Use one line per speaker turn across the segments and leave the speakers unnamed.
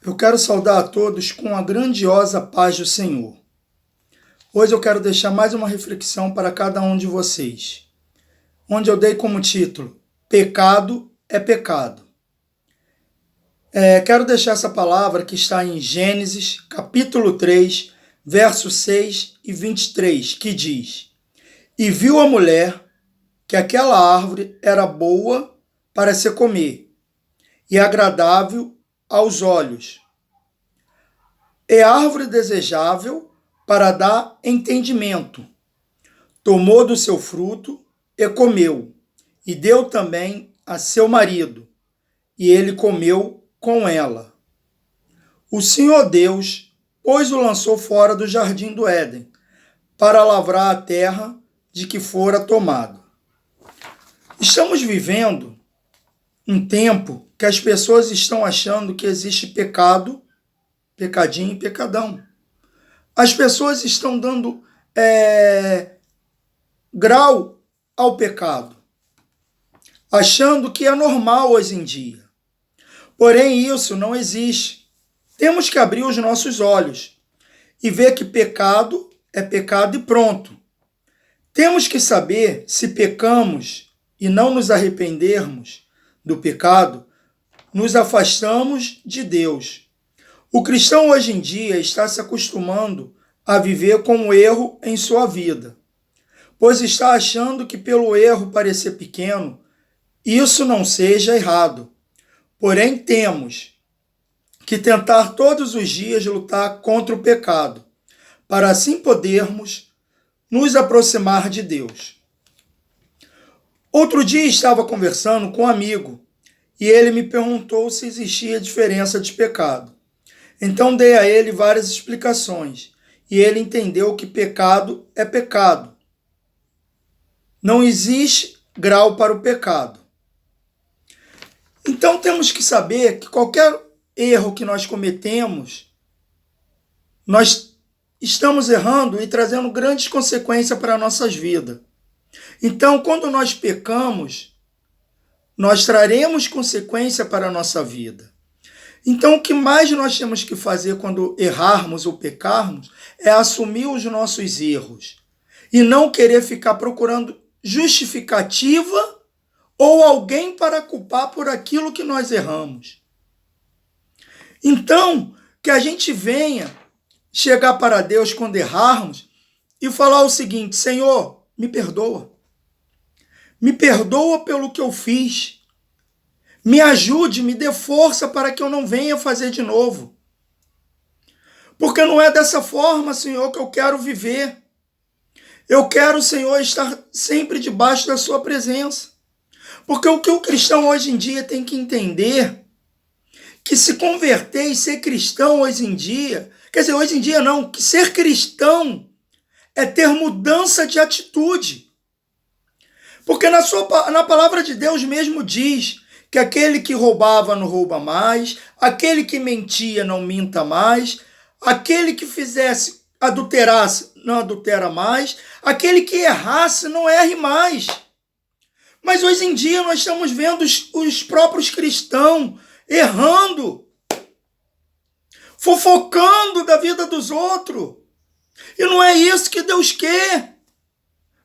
Eu quero saudar a todos com a grandiosa paz do Senhor. Hoje eu quero deixar mais uma reflexão para cada um de vocês, onde eu dei como título: Pecado é pecado. Quero deixar essa palavra que está em Gênesis, capítulo 3, versos 6 e 23, que diz: E viu a mulher que aquela árvore era boa para se comer, e agradável aos olhos, é árvore desejável para dar entendimento. Tomou do seu fruto e comeu, e deu também a seu marido, e ele comeu com ela. O Senhor Deus, pois, o lançou fora do jardim do Éden, para lavrar a terra de que fora tomado. Estamos vivendo um tempo que as pessoas estão achando que existe pecado, pecadinho e pecadão. As pessoas estão dando grau ao pecado, achando que é normal hoje em dia. Porém, isso não existe. Temos que abrir os nossos olhos e ver que pecado é pecado e pronto. Temos que saber se pecamos e não nos arrependermos do pecado, nos afastamos de Deus. O cristão hoje em dia está se acostumando a viver com o erro em sua vida, pois está achando que pelo erro parecer pequeno, isso não seja errado. Porém, temos que tentar todos os dias lutar contra o pecado, para assim podermos nos aproximar de Deus. Outro dia estava conversando com um amigo e ele me perguntou se existia diferença de pecado. Então dei a ele várias explicações e ele entendeu que pecado é pecado. Não existe grau para o pecado. Então temos que saber que qualquer erro que nós cometemos, nós estamos errando e trazendo grandes consequências para as nossas vidas. Então, quando nós pecamos, nós traremos consequência para a nossa vida. Então, o que mais nós temos que fazer quando errarmos ou pecarmos é assumir os nossos erros e não querer ficar procurando justificativa ou alguém para culpar por aquilo que nós erramos. Então, que a gente venha chegar para Deus quando errarmos e falar o seguinte: Senhor, me perdoa. Me perdoa pelo que eu fiz. Me ajude, me dê força para que eu não venha fazer de novo. Porque não é dessa forma, Senhor, que eu quero viver. Eu quero, Senhor, estar sempre debaixo da sua presença. Porque o que o cristão hoje em dia tem que entender, que se converter e ser cristão hoje em dia, quer dizer, hoje em dia não, que ser cristão é ter mudança de atitude. Porque na palavra de Deus mesmo diz que aquele que roubava não rouba mais, aquele que mentia não minta mais, aquele que adulterasse não adultera mais, aquele que errasse não erre mais. Mas hoje em dia nós estamos vendo os próprios cristãos errando, fofocando da vida dos outros. E não é isso que Deus quer.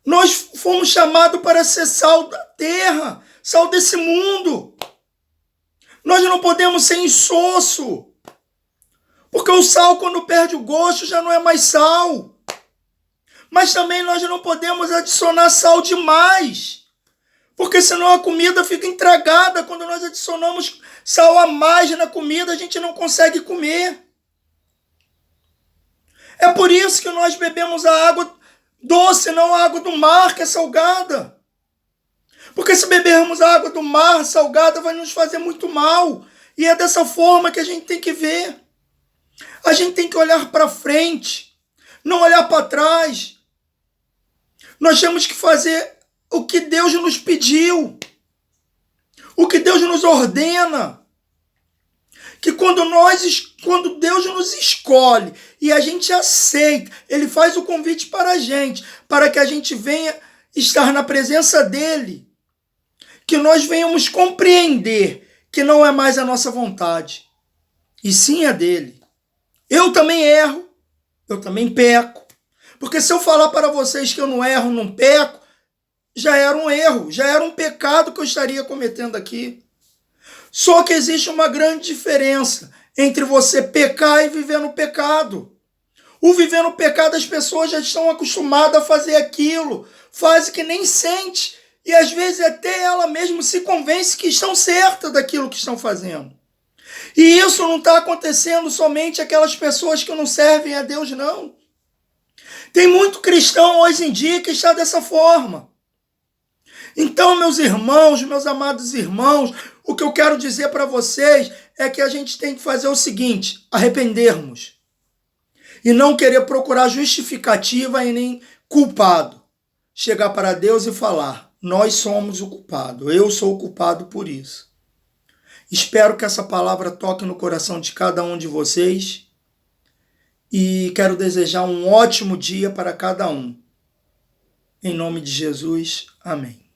Nós fomos chamados para ser sal da terra, sal desse mundo. Nós não podemos ser insosso, porque o sal, quando perde o gosto, já não é mais sal. Mas também nós não podemos adicionar sal demais, porque senão a comida fica estragada. Quando nós adicionamos sal a mais na comida, a gente não consegue comer. É por isso que nós bebemos a água doce, não a água do mar, que é salgada. Porque se bebermos a água do mar salgada, vai nos fazer muito mal. E é dessa forma que a gente tem que ver. A gente tem que olhar para frente, não olhar para trás. Nós temos que fazer o que Deus nos pediu, o que Deus nos ordena. Que quando Deus nos escolhe e a gente aceita, Ele faz o convite para a gente, para que a gente venha estar na presença dEle, que nós venhamos compreender que não é mais a nossa vontade, e sim é dele. Eu também erro, eu também peco. Porque se eu falar para vocês que eu não erro, não peco, já era um erro, já era um pecado que eu estaria cometendo aqui. Só que existe uma grande diferença entre você pecar e viver no pecado. O viver no pecado, as pessoas já estão acostumadas a fazer aquilo, fazem que nem sente, e às vezes até ela mesma se convence que estão certas daquilo que estão fazendo. E isso não está acontecendo somente aquelas pessoas que não servem a Deus, não. Tem muito cristão hoje em dia que está dessa forma. Então, meus irmãos, meus amados irmãos, o que eu quero dizer para vocês é que a gente tem que fazer o seguinte: arrependermos. E não querer procurar justificativa e nem culpado. Chegar para Deus e falar: nós somos o culpado, eu sou o culpado por isso. Espero que essa palavra toque no coração de cada um de vocês e quero desejar um ótimo dia para cada um. Em nome de Jesus, amém.